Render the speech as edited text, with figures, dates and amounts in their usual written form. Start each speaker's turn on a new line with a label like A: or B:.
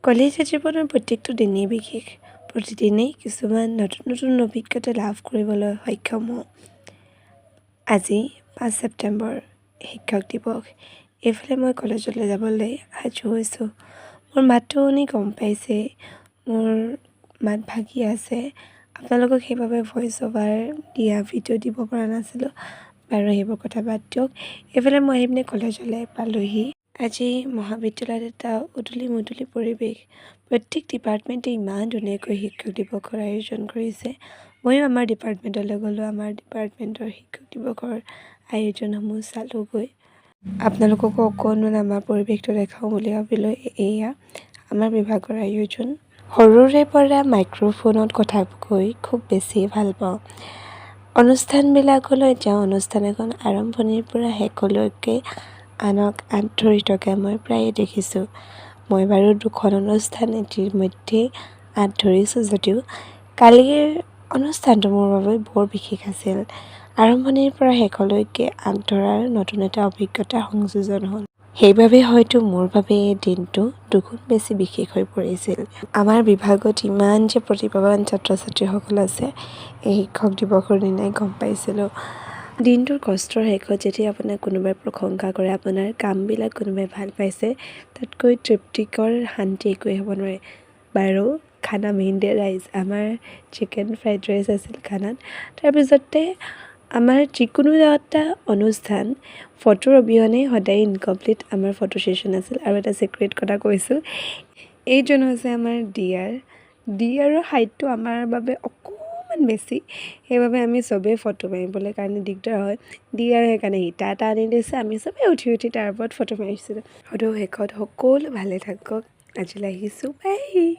A: কলেজীয়া জীৱনৰ প্ৰত্যেকটো দিনেই বিশেষ। প্ৰতিদিনেই কিছুমান নতুন নতুন অভিজ্ঞতা লাভ কৰিবলৈ সক্ষম হওঁ। আজি 5 ছেপ্টেম্বৰ শিক্ষক দিৱস। এইফালে মই কলেজলৈ যাবলৈ সাজু হৈছোঁ। মোৰ মাতটো শুনি গম পাইছে মোৰ মাত ভাগি আছে। আপোনালোকক সেইবাবে ভইচ অভাৰ দিয়া ভিডিঅ' দিব পৰা নাছিলোঁ। বাৰু সেইবোৰ কথা বাদ দিয়ক। এইফালে মই আহি পিনে কলেজলৈ পালোহি। আজি মহাবিদ্যালয়ত এটা উদুলি মুদুলি পৰিৱেশ। প্ৰত্যেক ডিপাৰ্টমেণ্টে ইমান ধুনীয়াকৈ শিক্ষক দিৱসৰ আয়োজন কৰিছে। ময়ো আমাৰ ডিপাৰ্টমেণ্টলৈ গ'লোঁ। আমাৰ ডিপাৰ্টমেণ্টৰ শিক্ষক দিৱসৰ আয়োজনসমূহ চালোঁগৈ। আপোনালোককো অকণমান আমাৰ পৰিৱেশটো দেখাওঁ বুলি ভাবিলোঁ। এয়া আমাৰ বিভাগৰ আয়োজন। সৰুৰে পৰা মাইক্ৰফোনত কথা কৈ খুব বেছি ভাল পাওঁ। অনুষ্ঠানবিলাকলৈ যাওঁ। অনুষ্ঠান এখন আৰম্ভণিৰ পৰা শেষলৈকে আনক আঁত ধৰি থকা মই প্ৰায়ে দেখিছোঁ। মই বাৰু 2খন অনুষ্ঠান ইতিমধ্যে আঁত ধৰিছোঁ যদিও কালিৰ অনুষ্ঠানটো মোৰ বাবে বৰ বিশেষ আছিল। আৰম্ভণিৰ পৰা শেষলৈকে আঁত ধৰাৰ নতুন এটা অভিজ্ঞতা সংযোজন হ'ল। সেইবাবে হয়তো মোৰ বাবে এই দিনটো দুগুণ বেছি বিশেষ হৈ পৰিছিল। আমাৰ বিভাগত ইমান যে প্ৰতিভাৱান ছাত্ৰ ছাত্ৰীসকল আছে এই শিক্ষক দিৱসৰ দিনাই গম পাইছিলোঁ। দিনটোৰ কষ্টৰ শেষত যেতিয়া আপোনাক কোনোবাই প্ৰশংসা কৰে, আপোনাৰ কামবিলাক কোনোবাই ভাল পাইছে, তাতকৈ তৃপ্তিকৰ শান্তি একোৱেই হ'ব নোৱাৰে। বাৰু খানা মেইন ডে ৰাইচ, আমাৰ চিকেন ফ্ৰাইড ৰাইচ আছিল খানাত। তাৰপিছতে আমাৰ যিকোনো এটা অনুষ্ঠান ফটোৰ অবিহনে সদায় ইনকমপ্লিট আমাৰ ফটো ছেশ্যন আছিল। আৰু এটা ছিক্ৰেট কথা কৈছোঁ, এইজন হৈছে আমাৰ ডিয়াৰৰ হাইটটো আমাৰ বাবে অকণমান বেছি। সেইবাবে আমি চবেই ফটো মাৰিবলৈ কাৰণে দিগদাৰ হয়। ডিয়াৰ সেইকাৰণে ইটা এটা আনি দিছে, আমি চবেই উঠি উঠি তাৰ ওপৰত ফটো মাৰিছিলোঁ। সদৌ শেষত সকলো ভালে থাকক। আজিলৈ আহিছোঁ, বাই।